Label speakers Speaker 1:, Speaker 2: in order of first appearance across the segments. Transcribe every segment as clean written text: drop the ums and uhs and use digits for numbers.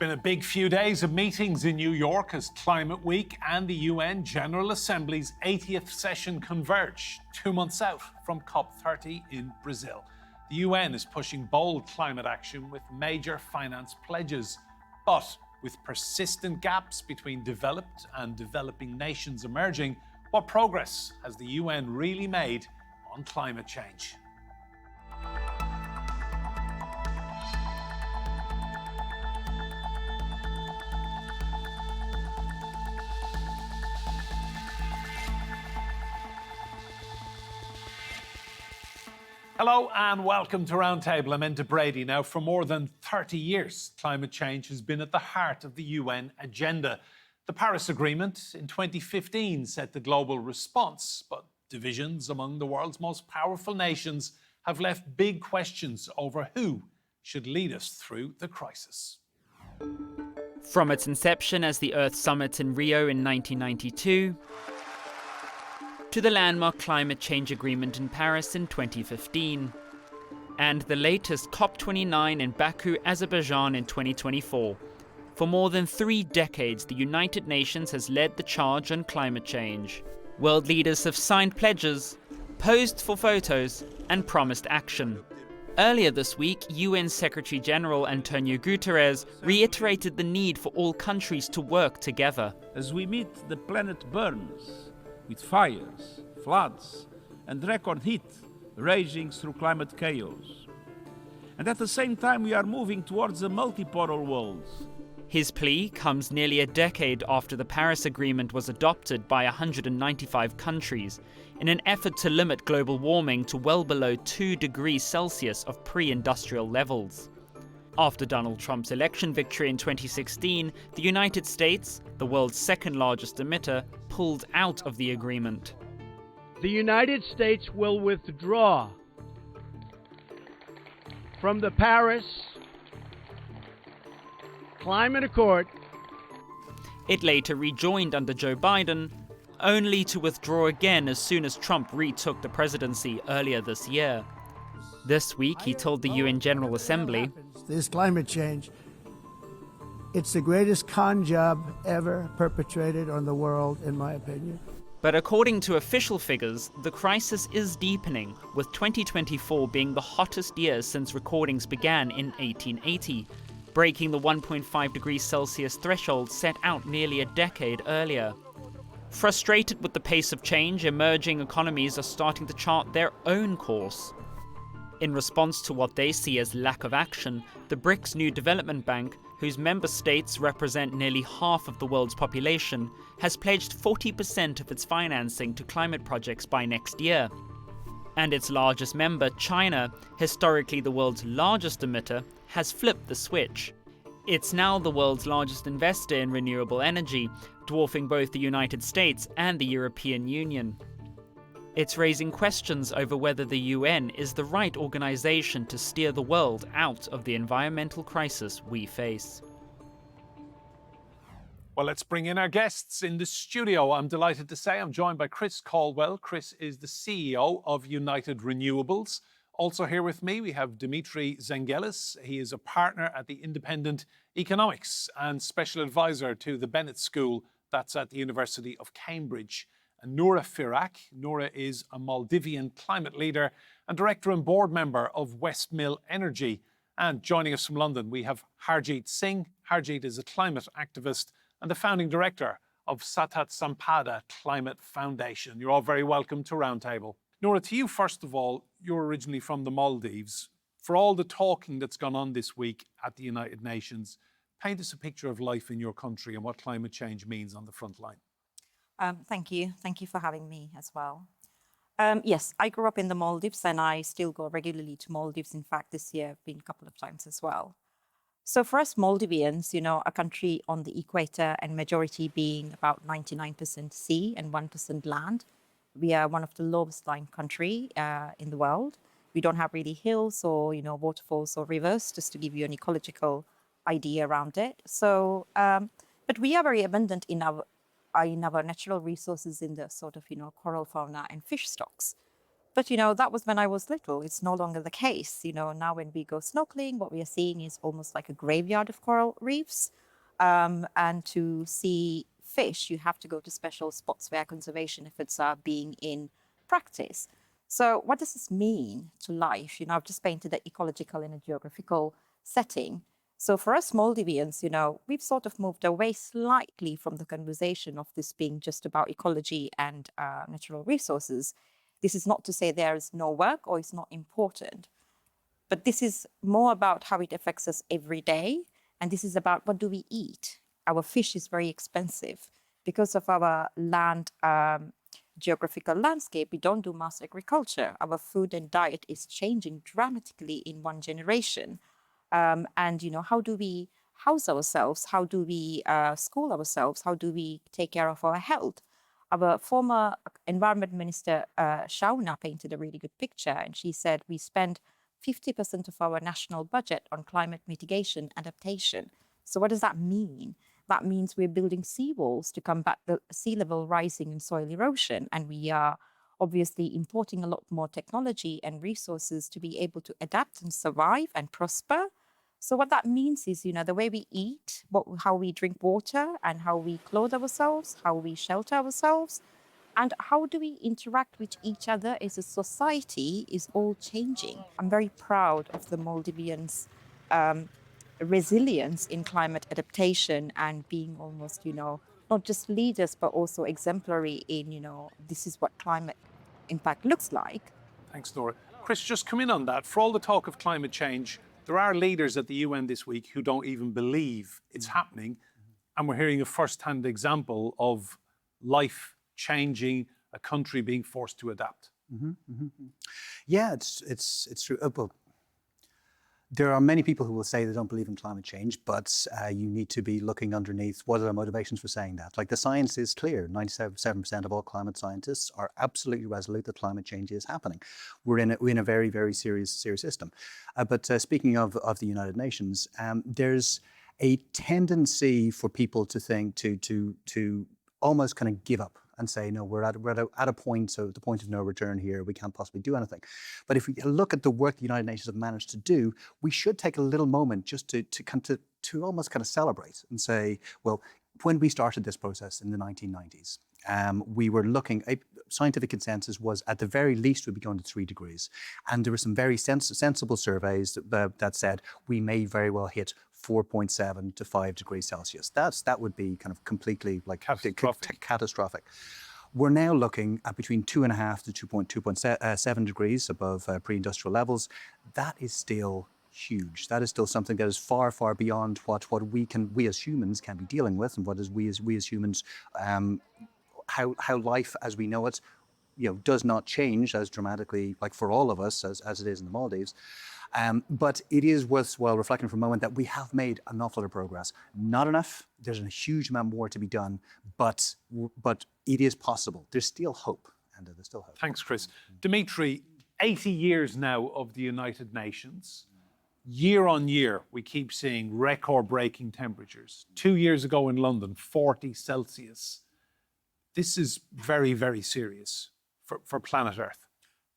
Speaker 1: been a big few days of meetings in New York as Climate Week and the UN General Assembly's 80th session converge, 2 months out from COP30 in Brazil. The UN is pushing bold climate action with major finance pledges, but with persistent gaps between developed and developing nations emerging, what progress has the UN really made on climate change? Hello and welcome to Roundtable. I'm Enda Brady. Now, for more than 30 years, climate change has been at the heart of the UN agenda. The Paris Agreement in 2015 set the global response, but divisions among the world's most powerful nations have left big questions over who should lead us through the crisis.
Speaker 2: From its inception as the Earth Summit in Rio in 1992, to the landmark climate change agreement in Paris in 2015, and the latest COP29 in Baku, Azerbaijan in 2024. For more than 3 decades, the United Nations has led the charge on climate change. World leaders have signed pledges, posed for photos, and promised action. Earlier this week, UN Secretary-General Antonio Guterres reiterated the need for all countries to work together.
Speaker 3: As we meet, the planet burns, with fires, floods, and record heat raging through climate chaos. And at the same time, we are moving towards a multipolar world.
Speaker 2: His plea comes nearly a decade after the Paris Agreement was adopted by 195 countries in an effort to limit global warming to well below 2 degrees Celsius of pre-industrial levels. After Donald Trump's election victory in 2016, the United States, the world's second largest emitter, pulled out of the agreement.
Speaker 4: The United States will withdraw from the Paris Climate Accord.
Speaker 2: It later rejoined under Joe Biden, only to withdraw again as soon as Trump retook the presidency earlier this year. This week, he told the UN General Assembly,
Speaker 5: "This climate change, it's the greatest con job ever perpetrated on the world, in my opinion."
Speaker 2: But according to official figures, the crisis is deepening, with 2024 being the hottest year since recordings began in 1880, breaking the 1.5 degrees Celsius threshold set out nearly a decade earlier. Frustrated with the pace of change, emerging economies are starting to chart their own course. In response to what they see as lack of action, the BRICS New Development Bank, whose member states represent nearly half of the world's population, has pledged 40% of its financing to climate projects by next year. And its largest member, China, historically the world's largest emitter, has flipped the switch. It's now the world's largest investor in renewable energy, dwarfing both the United States and the European Union. It's raising questions over whether the UN is the right organization to steer the world out of the environmental crisis we face.
Speaker 1: Well, let's bring in our guests in the studio. I'm delighted to say I'm joined by Chris Caldwell. Chris is the CEO of United Renewables. Also here with me, we have Dimitri Zenghelis. He is a partner at the Independent Economics and special advisor to the Bennett School, that's at the University of Cambridge. And Noora Firaq. Noora is a Maldivian climate leader and director and board member of Westmill Energy. And joining us from London, we have Harjeet Singh. Harjeet is a climate activist and the founding director of Satat Sampada Climate Foundation. You're all very welcome to Roundtable. Noora, to you first of all, you're originally from the Maldives. For all the talking that's gone on this week at the United Nations, paint us a picture of life in your country and what climate change means on the front line.
Speaker 6: Thank you. Thank you for having me as well. Yes, I grew up in the Maldives and I still go regularly to Maldives. In fact, this year I've been a couple of times as well. So for us Maldivians, a country on the equator and majority being about 99% sea and 1% land, we are one of the lowest lying country in the world. We don't have really hills or, waterfalls or rivers, just to give you an ecological idea around it. So, but we are very abundant in our natural resources in the sort of, coral fauna and fish stocks. But, that was when I was little. It's no longer the case. Now when we go snorkeling, what we are seeing is almost like a graveyard of coral reefs. And to see fish, you have to go to special spots where conservation efforts are being in practice. So what does this mean to life? I've just painted the ecological and a geographical setting. So for us Maldivians, we've sort of moved away slightly from the conversation of this being just about ecology and natural resources. This is not to say there is no work or it's not important, but this is more about how it affects us every day. And this is about what do we eat? Our fish is very expensive. Because of our land geographical landscape, we don't do mass agriculture. Our food and diet is changing dramatically in one generation. And, how do we house ourselves? How do we school ourselves? How do we take care of our health? Our former Environment Minister, Shauna, painted a really good picture. And she said, we spend 50% of our national budget on climate mitigation adaptation. So what does that mean? That means we're building seawalls to combat the sea level rising and soil erosion. And we are obviously importing a lot more technology and resources to be able to adapt and survive and prosper. So what that means is, the way we eat, how we drink water and how we clothe ourselves, how we shelter ourselves, and how do we interact with each other as a society is all changing. I'm very proud of the Maldivians' resilience in climate adaptation and being almost, not just leaders, but also exemplary in, this is what climate impact looks like.
Speaker 1: Thanks, Noora. Chris, just come in on that. For all the talk of climate change, there are leaders at the UN this week who don't even believe it's happening. And we're hearing a first-hand example of life changing, a country being forced to adapt.
Speaker 7: Yeah, it's true. Well, there are many people who will say they don't believe in climate change, but you need to be looking underneath what are their motivations for saying that. Like, the science is clear. 97% of all climate scientists are absolutely resolute that climate change is happening. We're in a very, very serious system. But speaking of the United Nations, there's a tendency for people to think to almost kind of give up and say, no, we're at a point, so the point of no return here, we can't possibly do anything. But if we look at the work the United Nations have managed to do, we should take a little moment just to almost kind of celebrate and say, well, when we started this process in the 1990s, we were looking, scientific consensus was at the very least we'd be going to 3 degrees. And there were some very sensible surveys that said we may very well hit 4.7 to 5 degrees Celsius. That would be kind of completely like catastrophic. We're now looking at between 2.5 to 2.7 degrees above pre-industrial levels. That is still huge. That is still something that is far, far beyond what we as humans can be dealing with, and what is we as humans, how life as we know it, does not change as dramatically, like for all of us, as it is in the Maldives. But it is worthwhile reflecting for a moment that we have made an awful lot of progress. Not enough. There's a huge amount more to be done, but it is possible. There's still hope, and there's still hope.
Speaker 1: Thanks, Chris. Dimitri, 80 years now of the United Nations. Year on year, we keep seeing record-breaking temperatures. 2 years ago in London, 40 Celsius. This is very, very serious for planet Earth.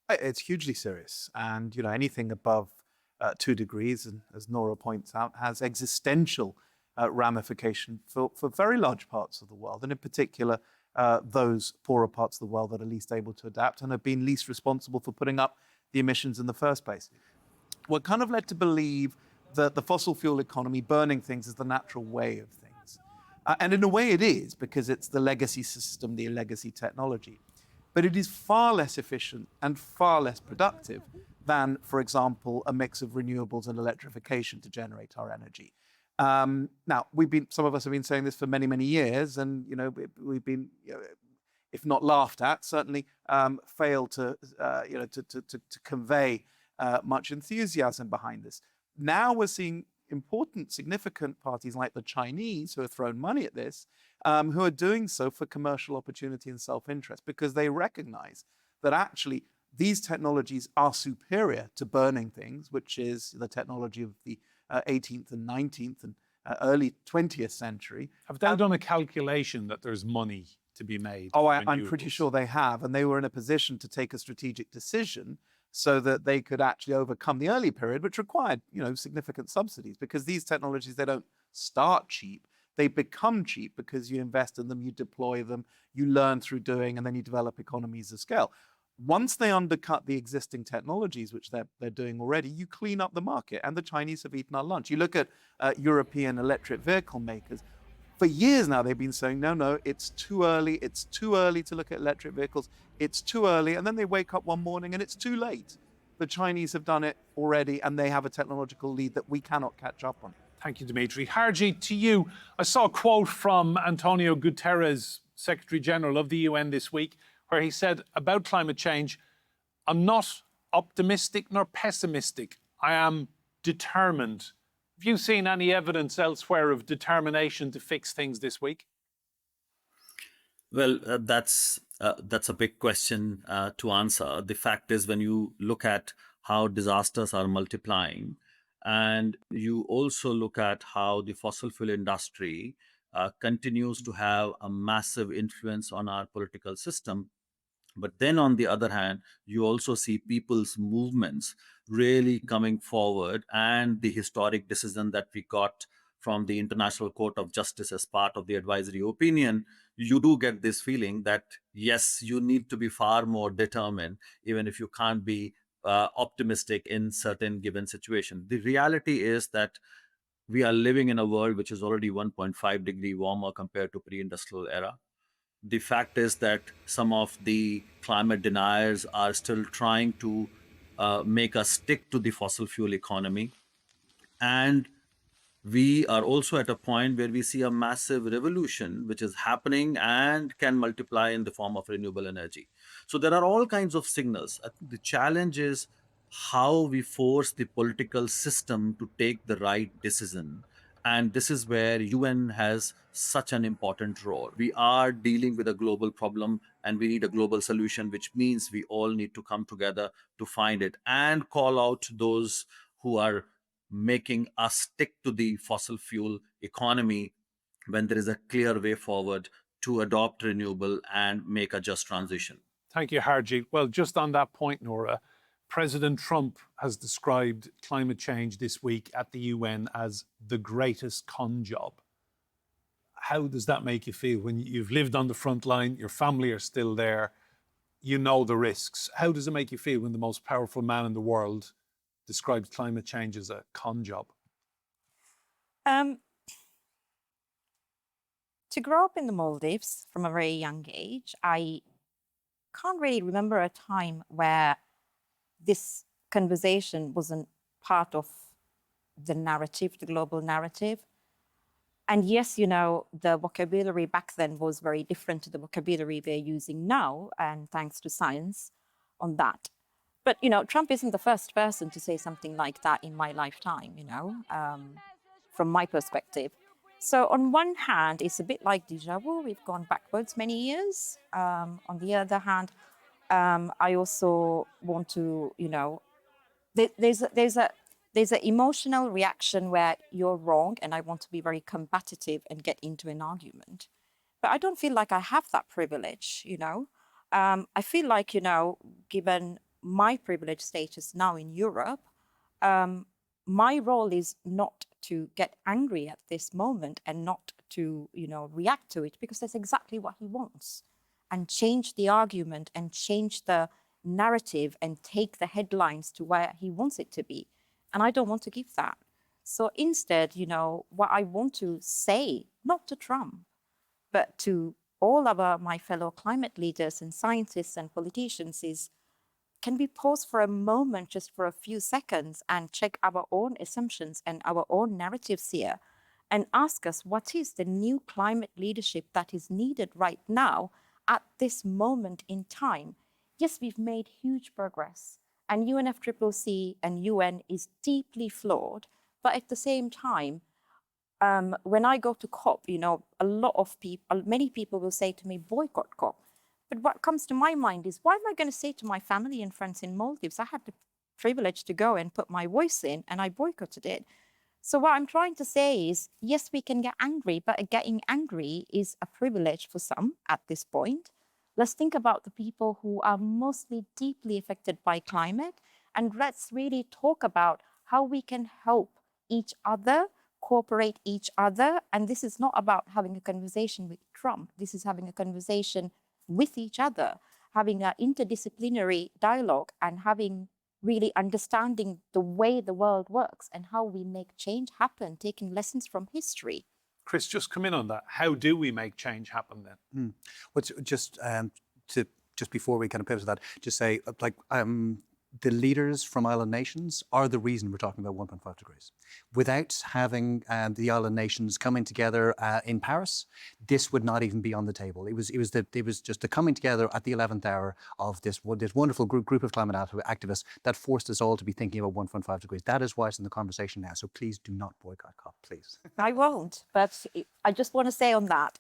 Speaker 8: It's hugely serious. And, anything above 2 degrees, and as Noora points out, has existential ramification for very large parts of the world, and in particular, those poorer parts of the world that are least able to adapt and have been least responsible for putting up the emissions in the first place. We're kind of led to believe that the fossil fuel economy, burning things, is the natural way of things. And in a way it is, because it's the legacy system, the legacy technology. But it is far less efficient and far less productive than, for example, a mix of renewables and electrification to generate our energy. Now, some of us have been saying this for many, many years, and we've been, if not laughed at, certainly failed to convey much enthusiasm behind this. Now we're seeing important, significant parties like the Chinese, who have thrown money at this, who are doing so for commercial opportunity and self-interest, because they recognize that actually these technologies are superior to burning things, which is the technology of the 18th and 19th and early 20th century.
Speaker 1: Have they done a calculation that there's money to be made.
Speaker 8: Oh,
Speaker 1: for
Speaker 8: I'm pretty
Speaker 1: renewables.
Speaker 8: sure they have. And they were in a position to take a strategic decision so that they could actually overcome the early period, which required, significant subsidies, because these technologies, they don't start cheap. They become cheap because you invest in them, you deploy them, you learn through doing, and then you develop economies of scale. Once they undercut the existing technologies, which they're doing already, you clean up the market, and the Chinese have eaten our lunch. You look at European electric vehicle makers. For years now, they've been saying, no, it's too early. It's too early to look at electric vehicles. It's too early. And then they wake up one morning and it's too late. The Chinese have done it already, and they have a technological lead that we cannot catch up on.
Speaker 1: Thank you, Dimitri. Harjeet, to you. I saw a quote from Antonio Guterres, Secretary General of the UN this week, where he said about climate change, I'm not optimistic nor pessimistic. I am determined. Have you seen any evidence elsewhere of determination to fix things this week?
Speaker 9: Well, that's a big question to answer. The fact is, when you look at how disasters are multiplying, and you also look at how the fossil fuel industry continues to have a massive influence on our political system. But then on the other hand, you also see people's movements really coming forward, and the historic decision that we got from the International Court of Justice as part of the advisory opinion, you do get this feeling that, yes, you need to be far more determined, even if you can't be optimistic in certain given situation. The reality is that we are living in a world which is already 1.5 degree warmer compared to pre-industrial era. The fact is that some of the climate deniers are still trying to make us stick to the fossil fuel economy. And we are also at a point where we see a massive revolution which is happening and can multiply in the form of renewable energy. So there are all kinds of signals. I think the challenge is how we force the political system to take the right decision. And this is where UN has such an important role. We are dealing with a global problem, and we need a global solution, which means we all need to come together to find it and call out those who are making us stick to the fossil fuel economy when there is a clear way forward to adopt renewable and make a just transition.
Speaker 1: Thank you, Harjeet. Well, just on that point, Noora, President Trump has described climate change this week at the UN as the greatest con job. How does that make you feel when you've lived on the front line, your family are still there, you know the risks? How does it make you feel when the most powerful man in the world describes climate change as a con job?
Speaker 6: To grow up in the Maldives from a very young age, I can't really remember a time where this conversation wasn't part of the narrative, the global narrative. And yes, the vocabulary back then was very different to the vocabulary we're using now, and thanks to science on that. But, Trump isn't the first person to say something like that in my lifetime, from my perspective. So on one hand, it's a bit like deja vu. We've gone backwards many years. On the other hand, I also want to, there's an emotional reaction where you're wrong and I want to be very combative and get into an argument. But I don't feel like I have that privilege, I feel like, given my privileged status now in Europe, my role is not to get angry at this moment and not to, react to it, because that's exactly what he wants, and change the argument and change the narrative and take the headlines to where he wants it to be. And I don't want to give that. So instead, what I want to say, not to Trump, but to all of my fellow climate leaders and scientists and politicians is, can we pause for a moment, just for a few seconds, and check our own assumptions and our own narratives here, and ask us what is the new climate leadership that is needed right now at this moment in time? Yes, we've made huge progress, and UNFCCC and UN is deeply flawed, but at the same time, when I go to COP, many people will say to me, boycott COP. But what comes to my mind is, why am I going to say to my family and friends in Maldives, I had the privilege to go and put my voice in and I boycotted it. So what I'm trying to say is, yes, we can get angry, but getting angry is a privilege for some at this point. Let's think about the people who are mostly deeply affected by climate, and let's really talk about how we can help each other, cooperate each other. And this is not about having a conversation with Trump. This is having a conversation with each other, having an interdisciplinary dialogue and having really understanding the way the world works and how we make change happen, taking lessons from history.
Speaker 1: Chris, just come in on that. How do we make change happen then?
Speaker 7: Just before we kind of pivot to that, just say the leaders from island nations are the reason we're talking about 1.5 degrees. Without having the island nations coming together in Paris, this would not even be on the table. It was just the coming together at the 11th hour of this wonderful group of climate activists that forced us all to be thinking about 1.5 degrees. That is why it's in the conversation now. So please do not boycott COP, please.
Speaker 6: I won't, but I just want to say on that,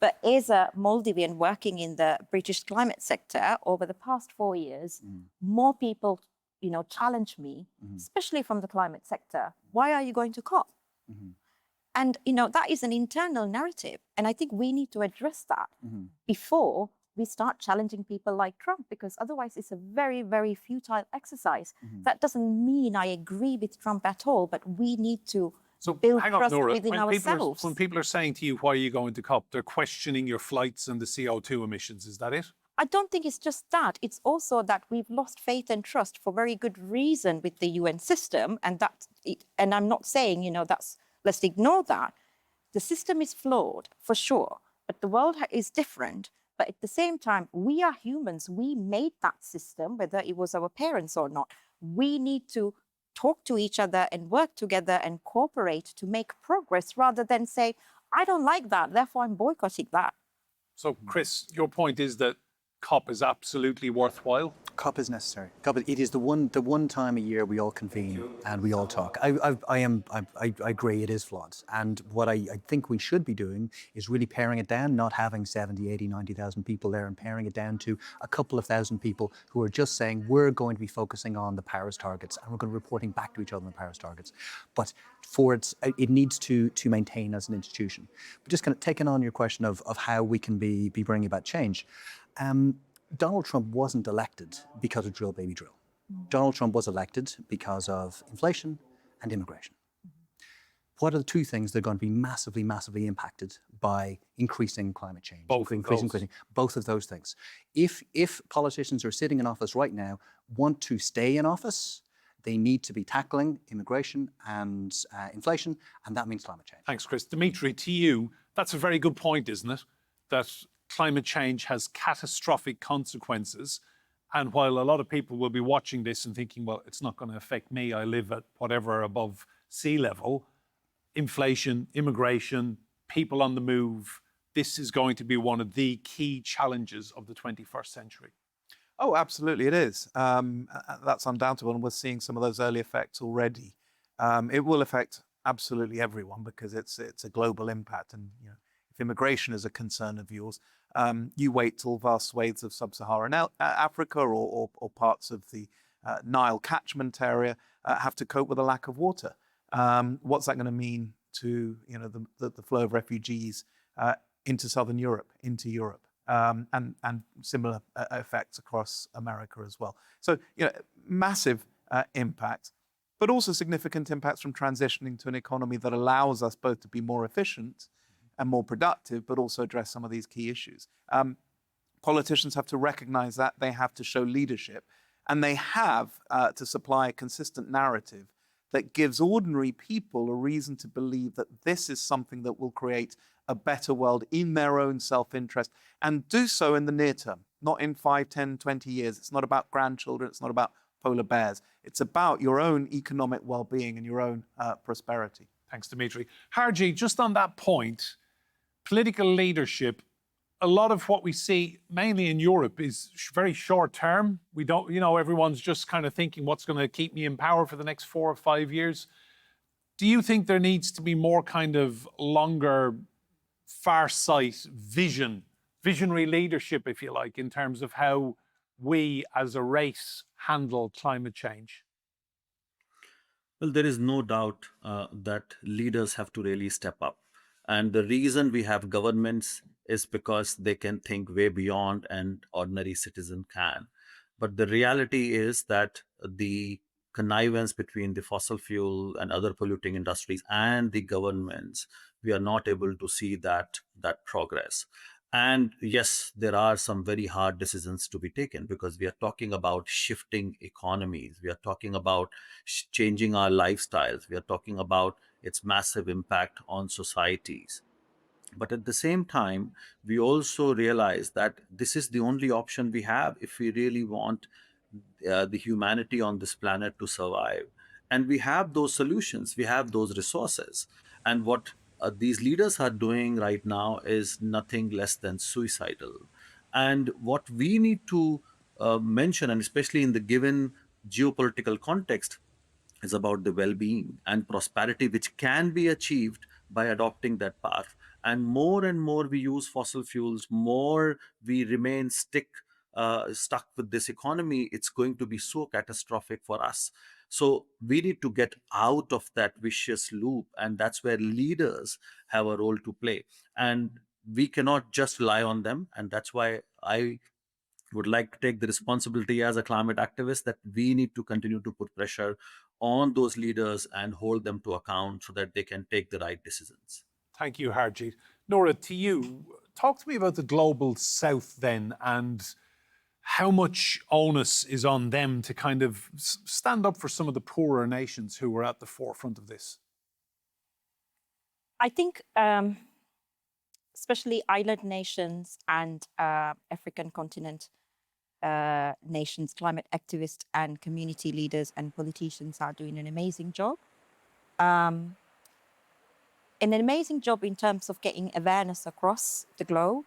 Speaker 6: but as a Maldivian working in the British climate sector over the past 4 years, more people, challenge me, especially from the climate sector. Why are you going to COP? And, that is an internal narrative. And I think we need to address that before we start challenging people like Trump, because otherwise it's a very, very futile exercise. That doesn't mean I agree with Trump at all, but we need to build
Speaker 1: hang on,
Speaker 6: trust
Speaker 1: Noora.
Speaker 6: within ourselves.
Speaker 1: When people are saying to you, why are you going to COP? They're questioning your flights and the CO2 emissions. Is that it?
Speaker 6: I don't think it's just that. It's also that we've lost faith and trust for very good reason with the UN system. And I'm not saying, let's ignore that. The system is flawed, for sure. But the world is different. But at the same time, we are humans. We made that system, whether it was our parents or not. We need to talk to each other and work together and cooperate to make progress rather than say, I don't like that, therefore I'm boycotting that.
Speaker 1: So, Chris, your point is that COP is absolutely worthwhile?
Speaker 7: COP is necessary. It is the one time a year we all convene and we all talk. I agree, it is flawed. And what I think we should be doing is really paring it down, not having 70, 80, 90,000 people there, and paring it down to a couple of thousand people who are just saying, we're going to be focusing on the Paris targets and we're going to be reporting back to each other on the Paris targets. But for it needs to maintain as an institution. But just kind of taking on your question of how we can be bringing about change. Donald Trump wasn't elected because of drill, baby, drill. Donald Trump was elected because of inflation and immigration. What are the two things that are going to be massively, massively impacted by increasing climate change? Both of those things. If politicians are sitting in office right now want to stay in office, they need to be tackling immigration and inflation, and that means climate change.
Speaker 1: Thanks, Chris. Dimitri, to you, that's a very good point, isn't it? That climate change has catastrophic consequences. And while a lot of people will be watching this and thinking, well, it's not going to affect me, I live at whatever above sea level, inflation, immigration, people on the move, this is going to be one of the key challenges of the 21st century.
Speaker 8: Oh, absolutely it is. That's undoubtable, and we're seeing some of those early effects already. It will affect absolutely everyone because it's a global impact. And if immigration is a concern of yours, you wait till vast swathes of sub-Saharan Africa or parts of the Nile catchment area have to cope with a lack of water. What's that going to mean to the flow of refugees into Southern Europe, into Europe, and similar effects across America as well? So massive impact, but also significant impacts from transitioning to an economy that allows us both to be more efficient and more productive, but also address some of these key issues. Politicians have to recognize that, they have to show leadership, and they have to supply a consistent narrative that gives ordinary people a reason to believe that this is something that will create a better world in their own self-interest, and do so in the near term, not in 5, 10, 20 years. It's not about grandchildren, it's not about polar bears. It's about your own economic well-being and your own prosperity.
Speaker 1: Thanks, Dimitri. Harjeet, just on that point, political leadership, a lot of what we see, mainly in Europe, is very short term. We don't, everyone's just kind of thinking what's going to keep me in power for the next 4 or 5 years. Do you think there needs to be more kind of longer, far sight visionary leadership, if you like, in terms of how we as a race handle climate change?
Speaker 9: Well, there is no doubt that leaders have to really step up. And the reason we have governments is because they can think way beyond and ordinary citizen can. But the reality is that the connivance between the fossil fuel and other polluting industries and the governments, we are not able to see that progress. And yes, there are some very hard decisions to be taken because we are talking about shifting economies. We are talking about changing our lifestyles. We are talking about its massive impact on societies. But at the same time, we also realize that this is the only option we have if we really want the humanity on this planet to survive. And we have those solutions, we have those resources. And what these leaders are doing right now is nothing less than suicidal. And what we need to mention, and especially in the given geopolitical context, is about the well-being and prosperity which can be achieved by adopting that path. And more we use fossil fuels, more we remain stuck with this economy, it's going to be so catastrophic for us. So we need to get out of that vicious loop, and that's where leaders have a role to play. And we cannot just rely on them, and that's why I would like to take the responsibility as a climate activist that we need to continue to put pressure on those leaders and hold them to account so that they can take the right decisions.
Speaker 1: Thank you, Harjeet. Noora, to you, talk to me about the global south then, and how much onus is on them to kind of stand up for some of the poorer nations who were at the forefront of this?
Speaker 6: I think especially island nations and African continent nations, climate activists and community leaders and politicians are doing an amazing job. An amazing job in terms of getting awareness across the globe.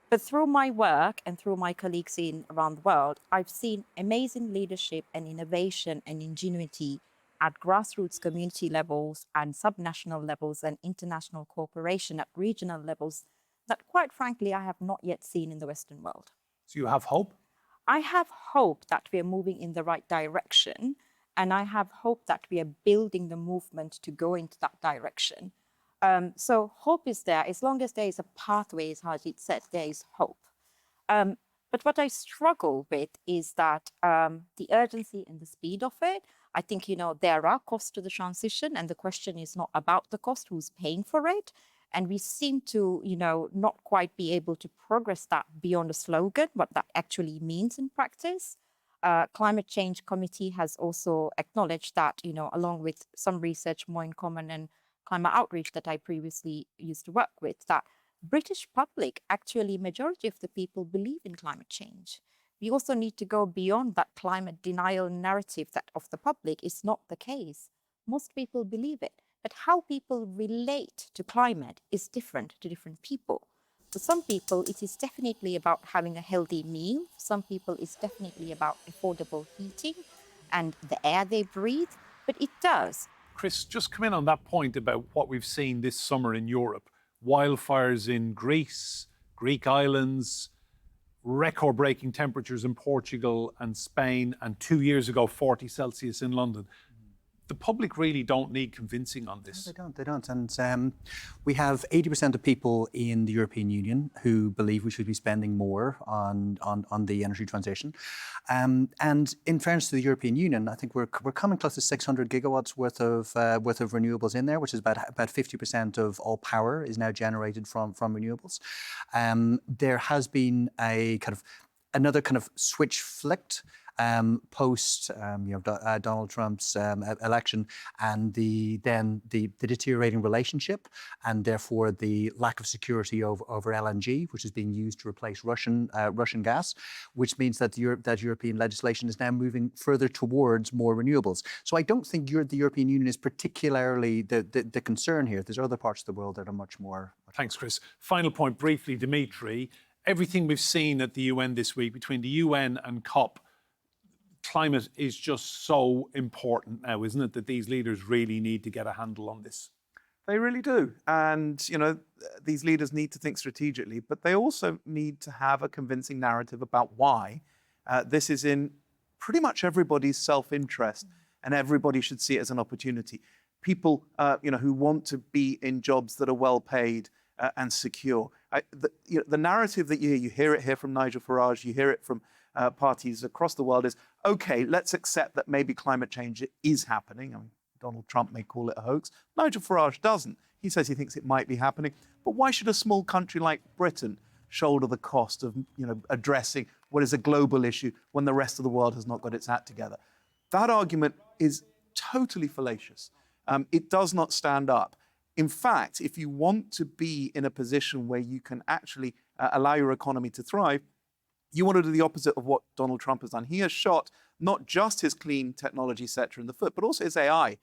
Speaker 6: But through my work and through my colleagues around the world, I've seen amazing leadership and innovation and ingenuity at grassroots community levels and subnational levels and international cooperation at regional levels that, quite frankly, I have not yet seen in the Western world.
Speaker 1: So you have hope?
Speaker 6: I have hope that we are moving in the right direction, and I have hope that we are building the movement to go into that direction. So hope is there. As long as there is a pathway, as Harjeet said, there is hope. But what I struggle with is that the urgency and the speed of it. I think, there are costs to the transition, and the question is not about the cost, who's paying for it. And we seem to, not quite be able to progress that beyond a slogan, what that actually means in practice. Climate Change Committee has also acknowledged that, along with some research more in common and climate outreach that I previously used to work with, that British public, actually majority of the people believe in climate change. We also need to go beyond that climate denial narrative that of the public is not the case. Most people believe it, but how people relate to climate is different to different people. For some people, it is definitely about having a healthy meal. Some people, it's definitely about affordable heating and the air they breathe, but it does.
Speaker 1: Chris, just come in on that point about what we've seen this summer in Europe. Wildfires in Greece, Greek islands, record-breaking temperatures in Portugal and Spain, and 2 years ago, 40 Celsius in London. The public really don't need convincing on this.
Speaker 7: No, they don't. And we have 80% of people in the European Union who believe we should be spending more on the energy transition. And in fairness to the European Union, I think we're coming close to 600 gigawatts worth of renewables in there, which is about 50% of all power is now generated from renewables. There has been another kind of switch flicked post Donald Trump's election, and the deteriorating relationship, and therefore the lack of security over LNG, which is being used to replace Russian gas, which means that that European legislation is now moving further towards more renewables. So I don't think the European Union is particularly the concern here. There's other parts of the world that are much more.
Speaker 1: Thanks, Chris. Final point briefly, Dimitri. Everything we've seen at the UN this week between the UN and COP, climate is just so important now, isn't it, that these leaders really need to get a handle on this?
Speaker 8: They really do. And, these leaders need to think strategically, but they also need to have a convincing narrative about why this is in pretty much everybody's self-interest. and everybody should see it as an opportunity. People, who want to be in jobs that are well paid and secure. The narrative that you hear it here from Nigel Farage, you hear it from parties across the world is, okay, let's accept that maybe climate change is happening. I mean, Donald Trump may call it a hoax. Nigel Farage doesn't. He says he thinks it might be happening. But why should a small country like Britain shoulder the cost of addressing what is a global issue when the rest of the world has not got its act together? That argument is totally fallacious. It does not stand up. In fact, if you want to be in a position where you can actually allow your economy to thrive, you want to do the opposite of what Donald Trump has done. He has shot not just his clean technology sector in the foot, but also his AI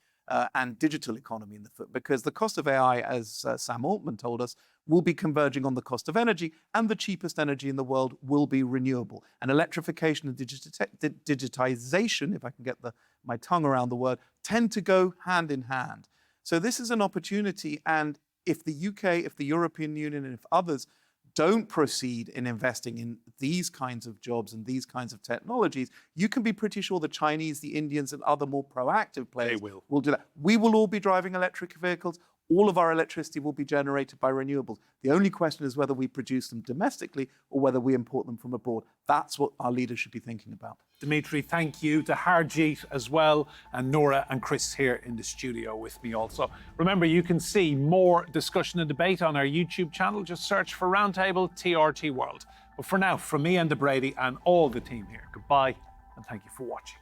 Speaker 8: and digital economy in the foot, because the cost of AI, as Sam Altman told us, will be converging on the cost of energy, and the cheapest energy in the world will be renewable. And electrification and digitization, if I can get my tongue around the word, tend to go hand in hand. So this is an opportunity, and if the UK, if the European Union, and if others don't proceed in investing in these kinds of jobs and these kinds of technologies, you can be pretty sure the Chinese, the Indians, and other more proactive players will do that. We will all be driving electric vehicles. All of our electricity will be generated by renewables. The only question is whether we produce them domestically or whether we import them from abroad. That's what our leaders should be thinking about.
Speaker 1: Dimitri, thank you. To Harjeet as well, and Noora and Chris here in the studio with me also. Remember, you can see more discussion and debate on our YouTube channel. Just search for Roundtable TRT World. But for now, from me, Enda Brady, and all the team here, goodbye and thank you for watching.